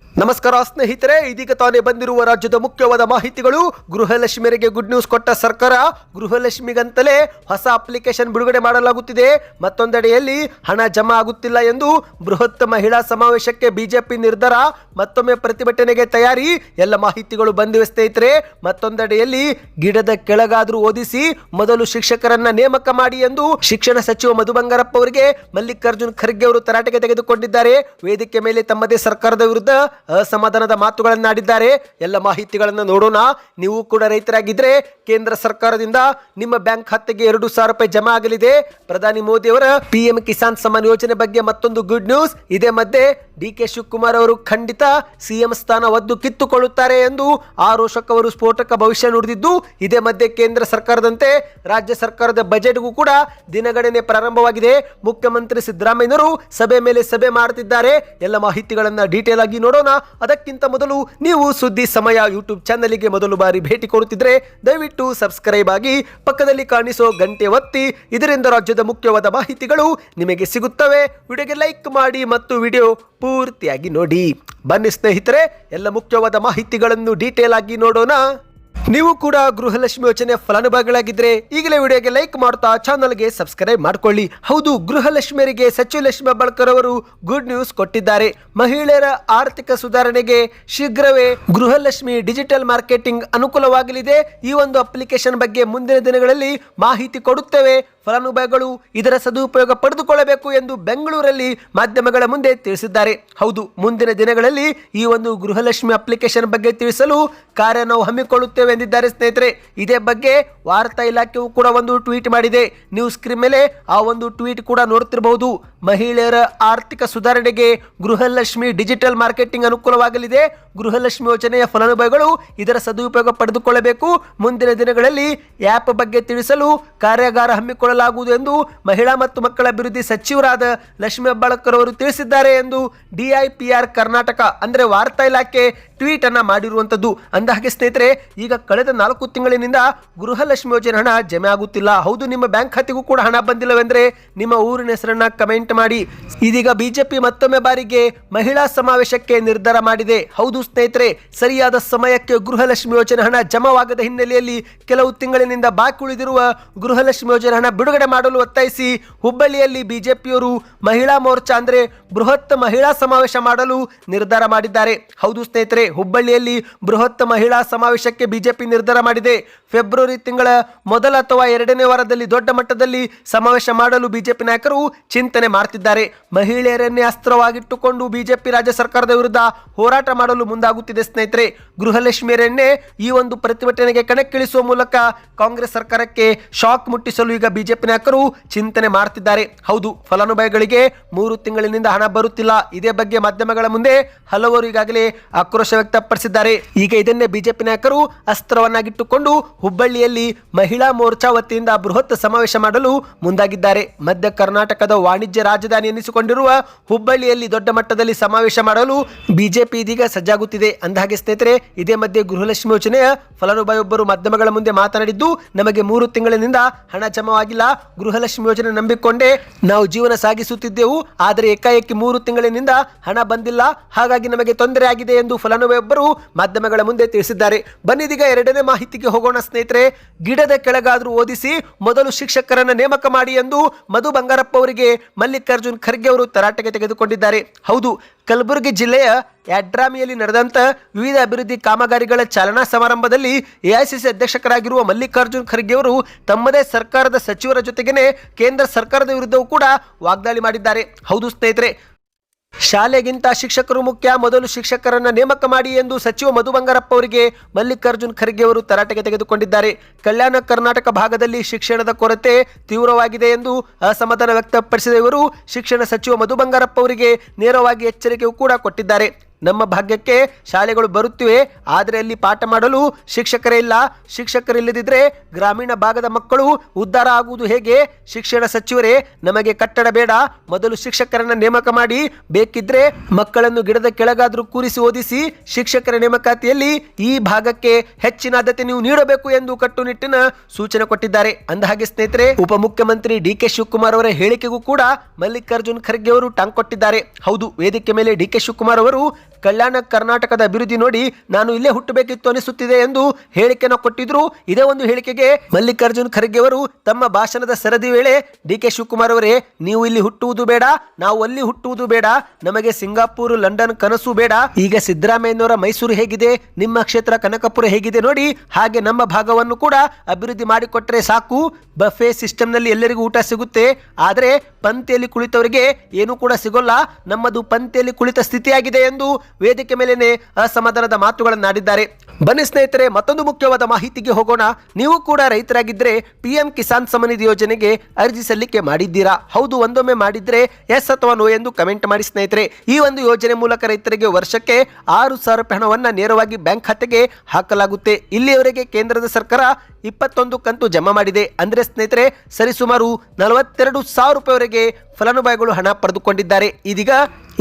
ನಮಸ್ಕಾರ ಸ್ನೇಹಿತರೆ, ಇದೀಗ ತಾನೇ ಬಂದಿರುವ ರಾಜ್ಯದ ಮುಖ್ಯವಾದ ಮಾಹಿತಿಗಳು. ಗೃಹಲಕ್ಷ್ಮಿಯರಿಗೆ ಗುಡ್ ನ್ಯೂಸ್ ಕೊಟ್ಟ ಸರ್ಕಾರ. ಗೃಹಲಕ್ಷ್ಮಿಗಂತಲೇ ಹೊಸ ಅಪ್ಲಿಕೇಶನ್ ಬಿಡುಗಡೆ ಮಾಡಲಾಗುತ್ತಿದೆ. ಮತ್ತೊಂದೆಡೆಯಲ್ಲಿ ಹಣ ಜಮಾ ಆಗುತ್ತಿಲ್ಲ ಎಂದು ಬೃಹತ್ ಮಹಿಳಾ ಸಮಾವೇಶಕ್ಕೆ ಬಿಜೆಪಿ ನಿರ್ಧಾರ. ಮತ್ತೊಮ್ಮೆ ಪ್ರತಿಭಟನೆಗೆ ತಯಾರಿ. ಎಲ್ಲ ಮಾಹಿತಿಗಳು ಬಂದಿವೆ ಸ್ನೇಹಿತರೆ. ಮತ್ತೊಂದೆಡೆಯಲ್ಲಿ ಗಿಡದ ಕೆಳಗಾದ್ರೂ ಓದಿಸಿ ಮೊದಲು ಶಿಕ್ಷಕರನ್ನ ನೇಮಕ ಮಾಡಿ ಎಂದು ಶಿಕ್ಷಣ ಸಚಿವ ಮಧು ಬಂಗಾರಪ್ಪ ಅವರಿಗೆ ಮಲ್ಲಿಕಾರ್ಜುನ್ ಖರ್ಗೆ ಅವರು ತರಾಟೆಗೆ ತೆಗೆದುಕೊಂಡಿದ್ದಾರೆ. ವೇದಿಕೆ ಮೇಲೆ ತಮ್ಮದೇ ಸರ್ಕಾರದ ವಿರುದ್ಧ ಅಸಮಾಧಾನದ ಮಾತುಗಳನ್ನಾಡಿದ್ದಾರೆ. ಎಲ್ಲ ಮಾಹಿತಿಗಳನ್ನು ನೋಡೋಣ. ನೀವು ಕೂಡ ರೈತರಾಗಿದ್ರೆ ಕೇಂದ್ರ ಸರ್ಕಾರದಿಂದ ನಿಮ್ಮ ಬ್ಯಾಂಕ್ ಖಾತೆಗೆ 2,000 ರೂಪಾಯಿ ಜಮಾ ಆಗಲಿದೆ. ಪ್ರಧಾನಿ ಮೋದಿ ಅವರ PM ಕಿಸಾನ್ ಸಮ್ಮಾನ್ ಯೋಜನೆ ಬಗ್ಗೆ ಮತ್ತೊಂದು ಗುಡ್ ನ್ಯೂಸ್. ಇದೇ ಮಧ್ಯೆ DK ಶಿವಕುಮಾರ್ ಅವರು ಖಂಡಿತ CM ಸ್ಥಾನ ಒದ್ದು ಕಿತ್ತುಕೊಳ್ಳುತ್ತಾರೆ ಎಂದು ಆರೋಶಕ್ ಅವರು ಸ್ಫೋಟಕ ಭವಿಷ್ಯ ನುಡಿದಿದ್ದು, ಇದೇ ಮಧ್ಯೆ ಕೇಂದ್ರ ಸರ್ಕಾರದಂತೆ ರಾಜ್ಯ ಸರ್ಕಾರದ ಬಜೆಟ್ಗೂ ಕೂಡ ದಿನಗಣನೆ ಪ್ರಾರಂಭವಾಗಿದೆ. ಮುಖ್ಯಮಂತ್ರಿ ಸಿದ್ದರಾಮಯ್ಯನವರು ಸಭೆ ಮೇಲೆ ಸಭೆ ಮಾಡುತ್ತಿದ್ದಾರೆ. ಎಲ್ಲ ಮಾಹಿತಿಗಳನ್ನ ಡೀಟೇಲ್ ಆಗಿ ನೋಡೋಣ. ಅದಕ್ಕಿಂತ ಮೊದಲು ನೀವು ಸುದ್ದಿ ಸಮಯ ಯೂಟ್ಯೂಬ್ ಚಾನೆಲ್ಗೆ ಮೊದಲು ಬಾರಿ ಭೇಟಿ ಕೊಡುತ್ತಿದ್ರೆ ದಯವಿಟ್ಟು ಸಬ್ಸ್ಕ್ರೈಬ್ ಆಗಿ ಪಕ್ಕದಲ್ಲಿ ಕಾಣಿಸೋ ಗಂಟೆ ಒತ್ತಿ. ಇದರಿಂದ ರಾಜ್ಯದ ಮುಖ್ಯವಾದ ಮಾಹಿತಿಗಳು ನಿಮಗೆ ಸಿಗುತ್ತವೆ. ವಿಡಿಯೋಗೆ ಲೈಕ್ ಮಾಡಿ ಮತ್ತು ವಿಡಿಯೋ ಪೂರ್ತಿಯಾಗಿ ನೋಡಿ. ಬನ್ನಿ ಸ್ನೇಹಿತರೆ, ಎಲ್ಲ ಮುಖ್ಯವಾದ ಮಾಹಿತಿಗಳನ್ನು ಡೀಟೇಲ್ ಆಗಿ ನೋಡೋಣ. ನೀವು ಕೂಡ ಗೃಹಲಕ್ಷ್ಮಿ ಯೋಜನೆ ಫಲಾನುಭವಿಗಳಾಗಿದ್ರೆ ಈಗಲೇ ವಿಡಿಯೋಗೆ ಲೈಕ್ ಮಾಡ್ತಾ ಚಾನಲ್ಗೆ ಸಬ್ಸ್ಕ್ರೈಬ್ ಮಾಡ್ಕೊಳ್ಳಿ. ಹೌದು, ಗೃಹಲಕ್ಷ್ಮಿಯರಿಗೆ ಸಚಿವ ಲಕ್ಷ್ಮಿ ಹೆಬ್ಬಾಳ್ಕರ್ ಅವರು ಗುಡ್ ನ್ಯೂಸ್ ಕೊಟ್ಟಿದ್ದಾರೆ. ಮಹಿಳೆಯರ ಆರ್ಥಿಕ ಸುಧಾರಣೆಗೆ ಶೀಘ್ರವೇ ಗೃಹಲಕ್ಷ್ಮಿ ಡಿಜಿಟಲ್ ಮಾರ್ಕೆಟಿಂಗ್ ಅನುಕೂಲವಾಗಲಿದೆ. ಈ ಒಂದು ಅಪ್ಲಿಕೇಶನ್ ಬಗ್ಗೆ ಮುಂದಿನ ದಿನಗಳಲ್ಲಿ ಮಾಹಿತಿ ಕೊಡುತ್ತೇವೆ. ಫಲಾನುಭವಿಗಳು ಇದರ ಸದುಪಯೋಗ ಪಡೆದುಕೊಳ್ಳಬೇಕು ಎಂದು ಬೆಂಗಳೂರಲ್ಲಿ ಮಾಧ್ಯಮಗಳ ಮುಂದೆ ತಿಳಿಸಿದ್ದಾರೆ. ಹೌದು, ಮುಂದಿನ ದಿನಗಳಲ್ಲಿ ಈ ಒಂದು ಗೃಹಲಕ್ಷ್ಮಿ ಅಪ್ಲಿಕೇಶನ್ ಬಗ್ಗೆ ತಿಳಿಸಲು ಕಾರ್ಯ ನಾವು ಹಮ್ಮಿಕೊಳ್ಳುತ್ತೇವೆ ಎಂದಿದ್ದಾರೆ ಸ್ನೇಹಿತರೆ. ಇದೇ ಬಗ್ಗೆ ವಾರ್ತಾ ಇಲಾಖೆಯು ಕೂಡ ಒಂದು ಟ್ವೀಟ್ ಮಾಡಿದೆ. ನೀವು ಸ್ಕ್ರೀನ್ ಮೇಲೆ ಆ ಒಂದು ಟ್ವೀಟ್ ಕೂಡ ನೋಡುತ್ತಿರಬಹುದು. ಮಹಿಳೆಯರ ಆರ್ಥಿಕ ಸುಧಾರಣೆಗೆ ಗೃಹಲಕ್ಷ್ಮಿ ಡಿಜಿಟಲ್ ಮಾರ್ಕೆಟಿಂಗ್ ಅನುಕೂಲವಾಗಲಿದೆ. ಗೃಹಲಕ್ಷ್ಮಿ ಯೋಜನೆಯ ಫಲಾನುಭವಿಗಳು ಇದರ ಸದುಪಯೋಗ ಪಡೆದುಕೊಳ್ಳಬೇಕು. ಮುಂದಿನ ದಿನಗಳಲ್ಲಿ ಆ್ಯಪ್ ಬಗ್ಗೆ ತಿಳಿಸಲು ಕಾರ್ಯಾಗಾರ ಹಮ್ಮಿಕೊಳ್ಳಲಾಗುವುದು ಎಂದು ಮಹಿಳಾ ಮತ್ತು ಮಕ್ಕಳ ಅಭಿವೃದ್ಧಿ ಸಚಿವರಾದ ಲಕ್ಷ್ಮಿ ಹೆಬ್ಬಾಳ್ಕರ್ ಅವರು ತಿಳಿಸಿದ್ದಾರೆ ಎಂದು DIPR ಕರ್ನಾಟಕ ಅಂದರೆ ವಾರ್ತಾ ಇಲಾಖೆ ಟ್ವೀಟ್ ಅನ್ನ ಮಾಡಿರುವಂತದ್ದು. ಅಂದಹಾಗೆ ಸ್ನೇಹಿತರೆ, ಈಗ ಕಳೆದ 4 ತಿಂಗಳಿನಿಂದ ಗೃಹಲಕ್ಷ್ಮಿ ಯೋಜನೆ ಹಣ ಜಮೆ ಆಗುತ್ತಿಲ್ಲ. ಹೌದು, ನಿಮ್ಮ ಬ್ಯಾಂಕ್ ಖಾತೆಗೂ ಕೂಡ ಹಣ ಬಂದಿಲ್ಲವೆಂದ್ರೆ ನಿಮ್ಮ ಊರಿನ ಹೆಸರನ್ನ ಕಮೆಂಟ್ ಮಾಡಿ. ಇದೀಗ ಬಿಜೆಪಿ ಮತ್ತೊಮ್ಮೆ ಬಾರಿಗೆ ಮಹಿಳಾ ಸಮಾವೇಶಕ್ಕೆ ನಿರ್ಧಾರ ಮಾಡಿದೆ. ಹೌದು ಸ್ನೇಹಿತರೆ, ಸರಿಯಾದ ಸಮಯಕ್ಕೆ ಗೃಹಲಕ್ಷ್ಮಿ ಯೋಜನೆ ಹಣ ಜಮಾವಾಗದ ಹಿನ್ನೆಲೆಯಲ್ಲಿ ಕೆಲವು ತಿಂಗಳಿನಿಂದ ಬಾಕಿ ಉಳಿದಿರುವ ಗೃಹಲಕ್ಷ್ಮಿ ಯೋಜನೆ ಹಣ ಬಿಡುಗಡೆ ಮಾಡಲು ಒತ್ತಾಯಿಸಿ ಹುಬ್ಬಳ್ಳಿಯಲ್ಲಿ ಬಿಜೆಪಿಯವರು ಮಹಿಳಾ ಮೋರ್ಚಾ ಅಂದ್ರೆ ಬೃಹತ್ ಮಹಿಳಾ ಸಮಾವೇಶ ಮಾಡಲು ನಿರ್ಧಾರ ಮಾಡಿದ್ದಾರೆ. ಹೌದು ಸ್ನೇಹಿತರೆ, ಹುಬ್ಬಳ್ಳಿಯಲ್ಲಿ ಬೃಹತ್ ಮಹಿಳಾ ಸಮಾವೇಶಕ್ಕೆ ಬಿಜೆಪಿ ನಿರ್ಧಾರ ಮಾಡಿದೆ. ಫೆಬ್ರವರಿ ತಿಂಗಳ ಮೊದಲ ಅಥವಾ 2ನೇ ವಾರದಲ್ಲಿ ದೊಡ್ಡ ಮಟ್ಟದಲ್ಲಿ ಸಮಾವೇಶ ಮಾಡಲು ಬಿಜೆಪಿ ನಾಯಕರು ಚಿಂತನೆ ಮಾಡ್ತಿದ್ದಾರೆ. ಮಹಿಳೆಯರನ್ನೇ ಅಸ್ತ್ರವಾಗಿಟ್ಟುಕೊಂಡು ಬಿಜೆಪಿ ರಾಜ್ಯ ಸರ್ಕಾರದ ವಿರುದ್ಧ ಹೋರಾಟ ಮಾಡಲು ಮುಂದಾಗುತ್ತಿದೆ ಸ್ನೇಹಿತರೆ. ಗೃಹಲಕ್ಷ್ಮಿಯರನ್ನೇ ಈ ಒಂದು ಪ್ರತಿಭಟನೆಗೆ ಕಣಕ್ಕಿಳಿಸುವ ಮೂಲಕ ಕಾಂಗ್ರೆಸ್ ಸರ್ಕಾರಕ್ಕೆ ಶಾಕ್ ಮುಟ್ಟಿಸಲು ಈಗ ಬಿಜೆಪಿ ನಾಯಕರು ಚಿಂತನೆ ಮಾಡ್ತಿದ್ದಾರೆ. ಹೌದು, ಫಲಾನುಭವಿಗಳಿಗೆ 3 ತಿಂಗಳಿನಿಂದ ಹಣ ಬರುತ್ತಿಲ್ಲ. ಇದೇ ಬಗ್ಗೆ ಮಾಧ್ಯಮಗಳ ಮುಂದೆ ಹಲವರು ಈಗಾಗಲೇ ಆಕ್ರೋಶ ವ್ಯಕ್ತಪಡಿಸಿದ್ದಾರೆ. ಈಗ ಇದನ್ನೇ ಬಿಜೆಪಿ ನಾಯಕರು ಅಸ್ತ್ರವನ್ನಾಗಿಟ್ಟುಕೊಂಡು ಹುಬ್ಬಳ್ಳಿಯಲ್ಲಿ ಮಹಿಳಾ ಮೋರ್ಚಾ ವತಿಯಿಂದ ಬೃಹತ್ ಸಮಾವೇಶ ಮಾಡಲು ಮುಂದಾಗಿದ್ದಾರೆ. ಮಧ್ಯ ಕರ್ನಾಟಕದ ವಾಣಿಜ್ಯ ರಾಜಧಾನಿ ಎನಿಸಿಕೊಂಡಿರುವ ಹುಬ್ಬಳ್ಳಿಯಲ್ಲಿ ದೊಡ್ಡ ಮಟ್ಟದಲ್ಲಿ ಸಮಾವೇಶ ಮಾಡಲು ಬಿಜೆಪಿ ಇದೀಗ ಸಜ್ಜಾಗುತ್ತಿದೆ. ಅಂದಹಾಗೆ ಸ್ನೇಹಿತರೆ, ಇದೇ ಮಧ್ಯೆ ಗೃಹಲಕ್ಷ್ಮಿ ಯೋಜನೆಯ ಫಲಾನುಭವಿಯೊಬ್ಬರು ಮಾಧ್ಯಮಗಳ ಮುಂದೆ ಮಾತನಾಡಿದ್ದು, ನಮಗೆ 3 ತಿಂಗಳಿನಿಂದ ಹಣ ಜಮವಾಗಿಲ್ಲ. ಗೃಹಲಕ್ಷ್ಮಿ ಯೋಜನೆ ನಂಬಿಕೊಂಡೇ ನಾವು ಜೀವನ ಸಾಗಿಸುತ್ತಿದ್ದೆವು. ಆದರೆ ಏಕಾಏಕಿ 3 ತಿಂಗಳಿನಿಂದ ಹಣ ಬಂದಿಲ್ಲ. ಹಾಗಾಗಿ ನಮಗೆ ತೊಂದರೆ ಆಗಿದೆ ಎಂದು ಫಲಾನುಭವಿಯೊಬ್ಬರು ಮಾಧ್ಯಮಗಳ ಮುಂದೆ ತಿಳಿಸಿದ್ದಾರೆ. ಬನ್ನಿದೀಗ 2ನೇ ಮಾಹಿತಿಗೆ ಹೋಗೋಣ ಸ್ನೇಹಿತರೆ. ಗಿಡದ ಕೆಳಗಾದ್ರೂ ಓದಿಸಿ ಮೊದಲು ಶಿಕ್ಷಕರನ್ನ ನೇಮಕ ಮಾಡಿ ಎಂದು ಮಧು ಬಂಗಾರಪ್ಪ ಅವರಿಗೆ ಮಲ್ಲಿಕಾರ್ಜುನ್ ಖರ್ಗೆ ಅವರು ತರಾಟೆಗೆ ತೆಗೆದುಕೊಂಡಿದ್ದಾರೆ. ಹೌದು, ಕಲಬುರಗಿ ಜಿಲ್ಲೆಯ ಯಾಡ್ರಾಮಿಯಲ್ಲಿ ನಡೆದಂತ ವಿವಿಧ ಅಭಿವೃದ್ಧಿ ಕಾಮಗಾರಿಗಳ ಚಾಲನಾ ಸಮಾರಂಭದಲ್ಲಿ AICC ಅಧ್ಯಕ್ಷರಾಗಿರುವ ಮಲ್ಲಿಕಾರ್ಜುನ್ ಖರ್ಗೆ ಅವರು ತಮ್ಮದೇ ಸರ್ಕಾರದ ಸಚಿವರ ಜೊತೆಗೇನೆ ಕೇಂದ್ರ ಸರ್ಕಾರದ ವಿರುದ್ಧವೂ ಕೂಡ ವಾಗ್ದಾಳಿ ಮಾಡಿದ್ದಾರೆ. ಹೌದು ಸ್ನೇಹಿತರೆ, ಶಾಲೆಗಿಂತ ಶಿಕ್ಷಕರು ಮುಖ್ಯ, ಮೊದಲು ಶಿಕ್ಷಕರನ್ನ ನೇಮಕ ಮಾಡಿ ಎಂದು ಸಚಿವ ಮಧು ಬಂಗಾರಪ್ಪ ಅವರಿಗೆ ಮಲ್ಲಿಕಾರ್ಜುನ್ ಖರ್ಗೆ ಅವರು ತರಾಟೆಗೆ ತೆಗೆದುಕೊಂಡಿದ್ದಾರೆ. ಕಲ್ಯಾಣ ಕರ್ನಾಟಕ ಭಾಗದಲ್ಲಿ ಶಿಕ್ಷಣದ ಕೊರತೆ ತೀವ್ರವಾಗಿದೆ ಎಂದು ಅಸಮಾಧಾನ ವ್ಯಕ್ತಪಡಿಸಿದ ಇವರು ಶಿಕ್ಷಣ ಸಚಿವ ಮಧು ಬಂಗಾರಪ್ಪ ಅವರಿಗೆ ನೇರವಾಗಿ ಎಚ್ಚರಿಕೆಯೂ ಕೂಡ ಕೊಟ್ಟಿದ್ದಾರೆ. ನಮ್ಮ ಭಾಗ್ಯಕ್ಕೆ ಶಾಲೆಗಳು ಬರುತ್ತಿವೆ, ಆದರೆ ಅಲ್ಲಿ ಪಾಠ ಮಾಡಲು ಶಿಕ್ಷಕರೇ ಇಲ್ಲ. ಶಿಕ್ಷಕರಿಲ್ಲದಿದ್ದರೆ ಗ್ರಾಮೀಣ ಭಾಗದ ಮಕ್ಕಳು ಉದ್ಧಾರ ಆಗುವುದು ಹೇಗೆ? ಶಿಕ್ಷಣ ಸಚಿವರೇ, ನಮಗೆ ಕಟ್ಟಡ ಬೇಡ, ಮೊದಲು ಶಿಕ್ಷಕರನ್ನ ನೇಮಕ ಮಾಡಿ. ಬೇಕಿದ್ರೆ ಮಕ್ಕಳನ್ನು ಗಿಡದ ಕೆಳಗಾದ್ರೂ ಕೂರಿಸಿ ಓದಿಸಿ. ಶಿಕ್ಷಕರ ನೇಮಕಾತಿಯಲ್ಲಿ ಈ ಭಾಗಕ್ಕೆ ಹೆಚ್ಚಿನ ಆದ್ಯತೆ ನೀವು ನೀಡಬೇಕು ಎಂದು ಕಟ್ಟುನಿಟ್ಟಿನ ಸೂಚನೆ ಕೊಟ್ಟಿದ್ದಾರೆ. ಅಂದಹಾಗೆ ಸ್ನೇಹಿತರೆ, ಉಪಮುಖ್ಯಮಂತ್ರಿ DK ಶಿವಕುಮಾರ್ ಅವರ ಹೇಳಿಕೆಗೂ ಕೂಡ ಮಲ್ಲಿಕಾರ್ಜುನ್ ಖರ್ಗೆ ಅವರು ಟಾಂಗ್ ಕೊಟ್ಟಿದ್ದಾರೆ. ಹೌದು, ವೇದಿಕೆ ಮೇಲೆ DK ಶಿವಕುಮಾರ್ ಅವರು ಕಲ್ಯಾಣ ಕರ್ನಾಟಕದ ಅಭಿವೃದ್ಧಿ ನೋಡಿ ನಾನು ಇಲ್ಲೇ ಹುಟ್ಟಬೇಕಿತ್ತು ಅನಿಸುತ್ತಿದೆ ಎಂದು ಹೇಳಿಕೆಯನ್ನು ಕೊಟ್ಟಿದ್ರು. ಇದೇ ಒಂದು ಹೇಳಿಕೆಗೆ ಮಲ್ಲಿಕಾರ್ಜುನ್ ಖರ್ಗೆ ಅವರು ತಮ್ಮ ಭಾಷಣದ ಸರದಿ ವೇಳೆ ಡಿ.ಕೆ. ಶಿವಕುಮಾರ್ ಅವರೇ, ನೀವು ಇಲ್ಲಿ ಹುಟ್ಟುವುದು ಬೇಡ, ನಾವು ಅಲ್ಲಿ ಹುಟ್ಟುವುದು ಬೇಡ, ನಮಗೆ ಸಿಂಗಾಪುರ್ ಲಂಡನ್ ಕನಸು ಬೇಡ. ಈಗ ಸಿದ್ದರಾಮಯ್ಯನವರ ಮೈಸೂರು ಹೇಗಿದೆ, ನಿಮ್ಮ ಕ್ಷೇತ್ರ ಕನಕಪುರ ಹೇಗಿದೆ ನೋಡಿ, ಹಾಗೆ ನಮ್ಮ ಭಾಗವನ್ನು ಕೂಡ ಅಭಿವೃದ್ಧಿ ಮಾಡಿಕೊಟ್ರೆ ಸಾಕು. ಬಫೆ ಸಿಸ್ಟಮ್ ನಲ್ಲಿ ಎಲ್ಲರಿಗೂ ಊಟ ಸಿಗುತ್ತೆ, ಆದರೆ ಪಂಕ್ತಿಯಲ್ಲಿ ಕುಳಿತವರಿಗೆ ಏನೂ ಕೂಡ ಸಿಗೋಲ್ಲ. ನಮ್ಮದು ಪಂಕ್ತಿಯಲ್ಲಿ ಕುಳಿತ ಸ್ಥಿತಿಯಾಗಿದೆ ಎಂದು ವೇದಿಕೆ ಮೇಲೇನೆ ಅಸಮಾಧಾನದ ಮಾತುಗಳನ್ನಾಡಿದ್ದಾರೆ. ಬನ್ನಿ ಸ್ನೇಹಿತರೆ, ಮತ್ತೊಂದು ಮುಖ್ಯವಾದ ಮಾಹಿತಿಗೆ ಹೋಗೋಣ. ನೀವು ಕೂಡ ರೈತರಾಗಿದ್ದರೆ PM ಕಿಸಾನ್ ಸಮ್ಮಾನ್ ನಿಧಿ ಯೋಜನೆಗೆ ಅರ್ಜಿ ಸಲ್ಲಿಕೆ ಮಾಡಿದ್ದೀರಾ? ಹೌದು, ಒಂದೊಮ್ಮೆ ಮಾಡಿದ್ರೆ ಎಸ್ ಅಥವಾ ನೋ ಎಂದು ಕಮೆಂಟ್ ಮಾಡಿ ಸ್ನೇಹಿತರೆ. ಈ ಒಂದು ಯೋಜನೆ ಮೂಲಕ ರೈತರಿಗೆ ವರ್ಷಕ್ಕೆ 6,000 ರೂಪಾಯಿ ಹಣವನ್ನು ನೇರವಾಗಿ ಬ್ಯಾಂಕ್ ಖಾತೆಗೆ ಹಾಕಲಾಗುತ್ತೆ. ಇಲ್ಲಿಯವರೆಗೆ ಕೇಂದ್ರದ ಸರ್ಕಾರ 21 ಕಂತು ಜಮಾ ಮಾಡಿದೆ. ಅಂದ್ರೆ ಸ್ನೇಹಿತರೆ, ಸರಿಸುಮಾರು 42,000 ರೂಪಾಯಿವರೆಗೆ ಫಲಾನುಭವಿಗಳು ಹಣ ಪಡೆದುಕೊಂಡಿದ್ದಾರೆ. ಇದೀಗ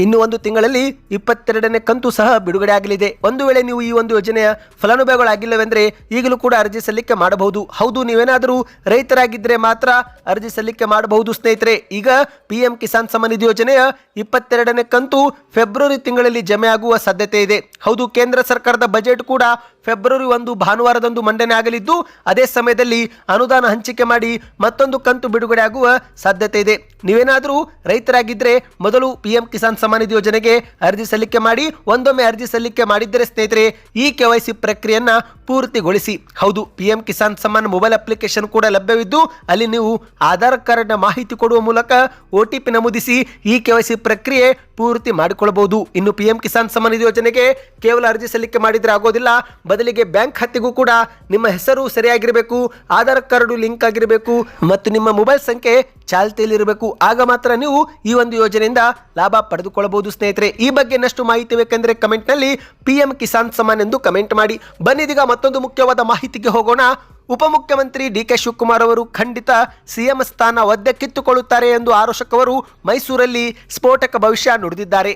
ಇನ್ನು ಒಂದು ತಿಂಗಳಲ್ಲಿ 22ನೇ ಕಂತು ಸಹ ಬಿಡುಗಡೆ ಆಗಲಿದೆ. ಒಂದು ವೇಳೆ ನೀವು ಈ ಒಂದು ಯೋಜನೆಯ ಫಲಾನುಭವಿಗಳಾಗಿಲ್ಲವೆಂದರೆ ಈಗಲೂ ಕೂಡ ಅರ್ಜಿ ಸಲ್ಲಿಕೆ ಮಾಡಬಹುದು. ಹೌದು, ನೀವೇನಾದರೂ ರೈತರಾಗಿದ್ದರೆ ಮಾತ್ರ ಅರ್ಜಿ ಸಲ್ಲಿಕೆ ಮಾಡಬಹುದು ಸ್ನೇಹಿತರೆ. ಈಗ PM ಕಿಸಾನ್ ಸಮ್ಮಾನ್ ನಿಧಿ ಯೋಜನೆಯ 22ನೇ ಕಂತು ಫೆಬ್ರವರಿ ತಿಂಗಳಲ್ಲಿ ಜಮೆ ಆಗುವ ಸಾಧ್ಯತೆ ಇದೆ. ಹೌದು, ಕೇಂದ್ರ ಸರ್ಕಾರದ ಬಜೆಟ್ ಕೂಡ ಫೆಬ್ರವರಿ 1 ಭಾನುವಾರದಂದು ಮಂಡನೆ ಆಗಲಿದ್ದು, ಅದೇ ಸಮಯದಲ್ಲಿ ಅನುದಾನ ಹಂಚಿಕೆ ಮಾಡಿ ಮತ್ತೊಂದು ಕಂತು ಬಿಡುಗಡೆ ಆಗುವ ಸಾಧ್ಯತೆ ಇದೆ. ನೀವೇನಾದರೂ ರೈತರಾಗಿದ್ದರೆ ಮೊದಲು PM ಕಿಸಾನ್ ಸಮ್ಮಾನ್ ನಿಧಿ ಯೋಜನೆಗೆ ಅರ್ಜಿ ಸಲ್ಲಿಕೆ ಮಾಡಿ. ಒಂದೊಮ್ಮೆ ಅರ್ಜಿ ಸಲ್ಲಿಕೆ ಮಾಡಿದ್ದರೆ ಸ್ನೇಹಿತರೆ, ಈ KYC ಪ್ರಕ್ರಿಯೆಯನ್ನ ಪೂರ್ತಿಗೊಳಿಸಿ. ಹೌದು, PM Kisan Samman mobile application ಕೂಡ ಲಭ್ಯವಿದ್ದು, ಅಲ್ಲಿ ನೀವು ಆಧಾರ್ ಕಾರ್ಡ್ನ ಮಾಹಿತಿ ಕೊಡುವ ಮೂಲಕ OTP ನಮೂದಿಸಿ ಈ KYC ಪ್ರಕ್ರಿಯೆ ಪೂರ್ತಿ ಮಾಡಿಕೊಳ್ಳಬಹುದು. ಇನ್ನು PM ಕಿಸಾನ್ ಸಮ್ಮಾನ್ ನಿಧಿ ಯೋಜನೆಗೆ ಕೇವಲ ಅರ್ಜಿ ಸಲ್ಲಿಕೆ ಮಾಡಿದ್ರೆ ಆಗೋದಿಲ್ಲ, ಬದಲಿಗೆ ಬ್ಯಾಂಕ್ ಖಾತೆಗೂ ಕೂಡ ನಿಮ್ಮ ಹೆಸರು ಸರಿಯಾಗಿರಬೇಕು, ಆಧಾರ್ ಕಾರ್ಡ್ ಲಿಂಕ್ ಆಗಿರಬೇಕು ಮತ್ತು ನಿಮ್ಮ ಮೊಬೈಲ್ ಸಂಖ್ಯೆ ಚಾಲ್ತಿಯಲ್ಲಿರಬೇಕು. ಆಗ ಮಾತ್ರ ನೀವು ಈ ಒಂದು ಯೋಜನೆಯಿಂದ ಲಾಭ ಪಡೆದುಕೊಳ್ಳಬಹುದು ಸ್ನೇಹಿತರೆ. ಈ ಬಗ್ಗೆ ಇನ್ನಷ್ಟು ಮಾಹಿತಿ ಬೇಕೆಂದರೆ ಕಮೆಂಟ್ ನಲ್ಲಿ PM ಕಿಸಾನ್ ಸಮ್ಮಾನ್ ಎಂದು ಕಮೆಂಟ್ ಮಾಡಿ. ಬನ್ನಿದೀಗ ಮತ್ತೊಂದು ಮುಖ್ಯವಾದ ಮಾಹಿತಿಗೆ ಹೋಗೋಣ. ಉಪಮುಖ್ಯಮಂತ್ರಿ ಡಿ.ಕೆ. ಶಿವಕುಮಾರ್ ಅವರು ಖಂಡಿತ CM ಸ್ಥಾನ ಒದ್ದೆ ಕಿತ್ತುಕೊಳ್ಳುತ್ತಾರೆ ಎಂದು ಆರೋಶಕವರು ಮೈಸೂರಲ್ಲಿ ಸ್ಫೋಟಕ ಭವಿಷ್ಯ ನುಡಿದಿದ್ದಾರೆ.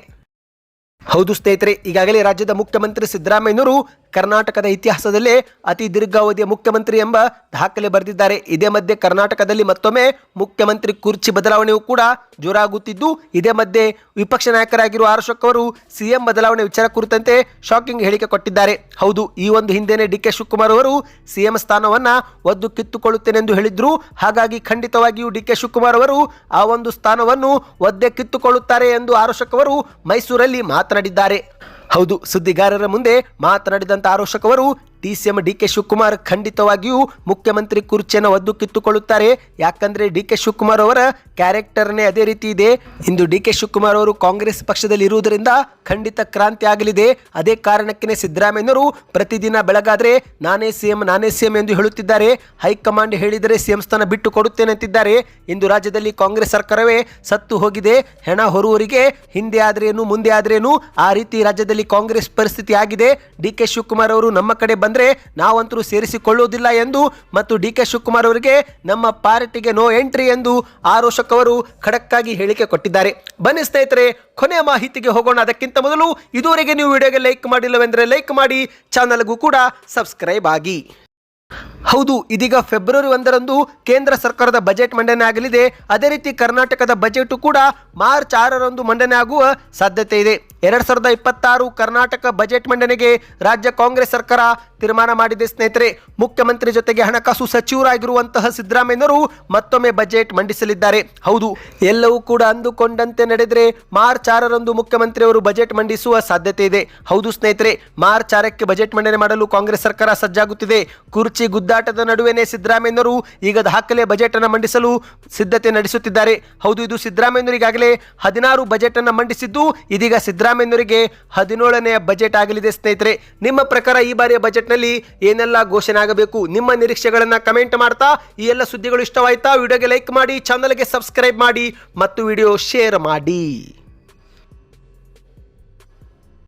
ಹೌದು ಸ್ನೇಹಿತರೆ, ಈಗಾಗಲೇ ರಾಜ್ಯದ ಮುಖ್ಯಮಂತ್ರಿ ಸಿದ್ದರಾಮಯ್ಯನವರು ಕರ್ನಾಟಕದ ಇತಿಹಾಸದಲ್ಲೇ ಅತಿ ದೀರ್ಘಾವಧಿಯ ಮುಖ್ಯಮಂತ್ರಿ ಎಂಬ ದಾಖಲೆ ಬರೆದಿದ್ದಾರೆ. ಇದೇ ಮಧ್ಯೆ ಕರ್ನಾಟಕದಲ್ಲಿ ಮತ್ತೊಮ್ಮೆ ಮುಖ್ಯಮಂತ್ರಿ ಕುರ್ಚಿ ಬದಲಾವಣೆಯೂ ಕೂಡ ಜೋರಾಗುತ್ತಿದ್ದು, ಇದೇ ಮಧ್ಯೆ ವಿಪಕ್ಷ ನಾಯಕರಾಗಿರುವ ಆರೋಶಕ್ ಅವರು CM ಬದಲಾವಣೆ ವಿಚಾರ ಕುರಿತಂತೆ ಶಾಕಿಂಗ್ ಹೇಳಿಕೆ ಕೊಟ್ಟಿದ್ದಾರೆ. ಹೌದು, ಈ ಒಂದು ಹಿಂದೆನೇ ಡಿ.ಕೆ. ಶಿವಕುಮಾರ್ ಅವರು CM ಸ್ಥಾನವನ್ನ ಒದ್ದು ಕಿತ್ತುಕೊಳ್ಳುತ್ತೇನೆ ಎಂದು ಹೇಳಿದ್ರು. ಹಾಗಾಗಿ ಖಂಡಿತವಾಗಿಯೂ ಡಿ.ಕೆ. ಶಿವಕುಮಾರ್ ಅವರು ಆ ಒಂದು ಸ್ಥಾನವನ್ನು ಒದ್ದೆ ಕಿತ್ತುಕೊಳ್ಳುತ್ತಾರೆ ಎಂದು ಆರೋಶಕ್ ಅವರು ಮೈಸೂರಲ್ಲಿ ಮಾತನಾಡಿದ್ದಾರೆ. ಹೌದು, ಸುದ್ದಿಗಾರರ ಮುಂದೆ ಮಾತನಾಡಿದಂತ ಆರೋಶಕ್ ಅವರು DCM ಡಿ.ಕೆ. ಶಿವಕುಮಾರ್ ಖಂಡಿತವಾಗಿಯೂ ಮುಖ್ಯಮಂತ್ರಿ ಕುರ್ಚಿಯನ್ನು ಒದ್ದು ಕಿತ್ತುಕೊಳ್ಳುತ್ತಾರೆ. ಯಾಕಂದ್ರೆ ಡಿ.ಕೆ. ಶಿವಕುಮಾರ್ ಅವರ ಕ್ಯಾರೆಕ್ಟರ್ನೇ ಅದೇ ರೀತಿ ಇದೆ. ಇಂದು ಡಿ.ಕೆ. ಶಿವಕುಮಾರ್ ಅವರು ಕಾಂಗ್ರೆಸ್ ಪಕ್ಷದಲ್ಲಿ ಇರುವುದರಿಂದ ಖಂಡಿತ ಕ್ರಾಂತಿ ಆಗಲಿದೆ. ಅದೇ ಕಾರಣಕ್ಕೆ ಸಿದ್ದರಾಮಯ್ಯನವರು ಪ್ರತಿದಿನ ಬೆಳಗಾದ್ರೆ ನಾನೇ CM ಎಂದು ಹೇಳುತ್ತಿದ್ದಾರೆ. ಹೈಕಮಾಂಡ್ ಹೇಳಿದರೆ CM ಸ್ಥಾನ ಬಿಟ್ಟು ಕೊಡುತ್ತೇನೆ ಅಂತಿದ್ದಾರೆ. ಇಂದು ರಾಜ್ಯದಲ್ಲಿ ಕಾಂಗ್ರೆಸ್ ಸರ್ಕಾರವೇ ಸತ್ತು ಹೋಗಿದೆ. ಹೆಣ ಹೊರುವವರಿಗೆ ಹಿಂದೆ ಆದ್ರೇನು ಮುಂದೆ ಆದ್ರೇನು, ಆ ರೀತಿ ರಾಜ್ಯದಲ್ಲಿ ಕಾಂಗ್ರೆಸ್ ಪರಿಸ್ಥಿತಿ ಆಗಿದೆ. ಡಿ.ಕೆ. ಶಿವಕುಮಾರ್ ಅವರು ನಮ್ಮ ಕಡೆ ಬಂದ್ರೆ ನಾವಂತರೂ ಸೇರಿಸಿಕೊಳ್ಳುವುದಿಲ್ಲ ಎಂದು ಮತ್ತು ಡಿ.ಕೆ. ಶಿವಕುಮಾರ್ ಅವರಿಗೆ ನಮ್ಮ ಪಾರ್ಟಿಗೆ ನೋ ಎಂಟ್ರಿ ಎಂದು ಆರೋಶಕ್ ಅವರು ಖಡಕ್ ಆಗಿ ಹೇಳಿಕೆ ಕೊಟ್ಟಿದ್ದಾರೆ. ಬನ್ನಿ ಸ್ನೇಹಿತರೆ, ಕೊನೆಯ ಮಾಹಿತಿಗೆ ಹೋಗೋಣ. ಅದಕ್ಕಿಂತ ಮೊದಲು ಇದುವರೆಗೆ ನೀವು ವಿಡಿಯೋಗೆ ಲೈಕ್ ಮಾಡಿಲ್ಲವೆಂದರೆ ಲೈಕ್ ಮಾಡಿ, ಚಾನಲ್ಗೂ ಕೂಡ ಸಬ್ಸ್ಕ್ರೈಬ್ ಆಗಿ. ಹೌದು, ಇದೀಗ ಫೆಬ್ರವರಿ 1ರಂದು ಕೇಂದ್ರ ಸರ್ಕಾರದ ಬಜೆಟ್ ಮಂಡನೆ ಆಗಲಿದೆ. ಅದೇ ರೀತಿ ಕರ್ನಾಟಕದ ಬಜೆಟ್ ಕೂಡ ಮಾರ್ಚ್ 6ರಂದು ಮಂಡನೆ ಆಗುವ ಸಾಧ್ಯತೆ ಇದೆ. 2026 ಕರ್ನಾಟಕ ಬಜೆಟ್ ಮಂಡನೆಗೆ ರಾಜ್ಯ ಕಾಂಗ್ರೆಸ್ ಸರ್ಕಾರ ತೀರ್ಮಾನ ಮಾಡಿದೆ ಸ್ನೇಹಿತರೆ. ಮುಖ್ಯಮಂತ್ರಿ ಜೊತೆಗೆ ಹಣಕಾಸು ಸಚಿವರಾಗಿರುವಂತಹ ಸಿದ್ದರಾಮಯ್ಯನವರು ಮತ್ತೊಮ್ಮೆ ಬಜೆಟ್ ಮಂಡಿಸಲಿದ್ದಾರೆ. ಹೌದು, ಎಲ್ಲವೂ ಕೂಡ ಅಂದುಕೊಂಡಂತೆ ನಡೆದರೆ ಮಾರ್ಚ್ 6ರಂದು ಮುಖ್ಯಮಂತ್ರಿ ಅವರು ಬಜೆಟ್ ಮಂಡಿಸುವ ಸಾಧ್ಯತೆ ಇದೆ. ಹೌದು ಸ್ನೇಹಿತರೆ, ಮಾರ್ಚ್ 6ಕ್ಕೆ ಬಜೆಟ್ ಮಂಡನೆ ಮಾಡಲು ಕಾಂಗ್ರೆಸ್ ಸರ್ಕಾರ ಸಜ್ಜಾಗುತ್ತಿದೆ. ಕುರ್ಚಿ ಗುದ್ದಾಟದ ನಡುವೆನೇ ಸಿದ್ದರಾಮಯ್ಯನವರು ಈಗ ದಾಖಲೆ ಬಜೆಟ್ ಅನ್ನು ಮಂಡಿಸಲು ಸಿದ್ಧತೆ ನಡೆಸುತ್ತಿದ್ದಾರೆ. ಹೌದು, ಇದು ಸಿದ್ದರಾಮಯ್ಯನವರು ಈಗಾಗಲೇ 16 ಬಜೆಟ್ ಅನ್ನು ಮಂಡಿಸಿದ್ದು, ಇದೀಗ ಸಿದ್ದರಾಮಯ್ಯನವರಿಗೆ 17ನೇ ಬಜೆಟ್ ಆಗಲಿದೆ ಸ್ನೇಹಿತರೆ. ನಿಮ್ಮ ಪ್ರಕಾರ ಈ ಬಾರಿಯ ಬಜೆಟ್ ನಲ್ಲಿ ಏನೆಲ್ಲ ಘೋಷಣೆ ಆಗಬೇಕು, ನಿಮ್ಮ ನಿರೀಕ್ಷೆಗಳನ್ನ ಕಮೆಂಟ್ ಮಾಡ್ತಾ. ಈ ಎಲ್ಲ ಸುದ್ದಿಗಳು ಇಷ್ಟವಾಯ್ತಾ? ವಿಡಿಯೋಗೆ ಲೈಕ್ ಮಾಡಿ, ಚಾನಲ್ಗೆ ಸಬ್ಸ್ಕ್ರೈಬ್ ಮಾಡಿ ಮತ್ತು ವಿಡಿಯೋ ಶೇರ್ ಮಾಡಿ.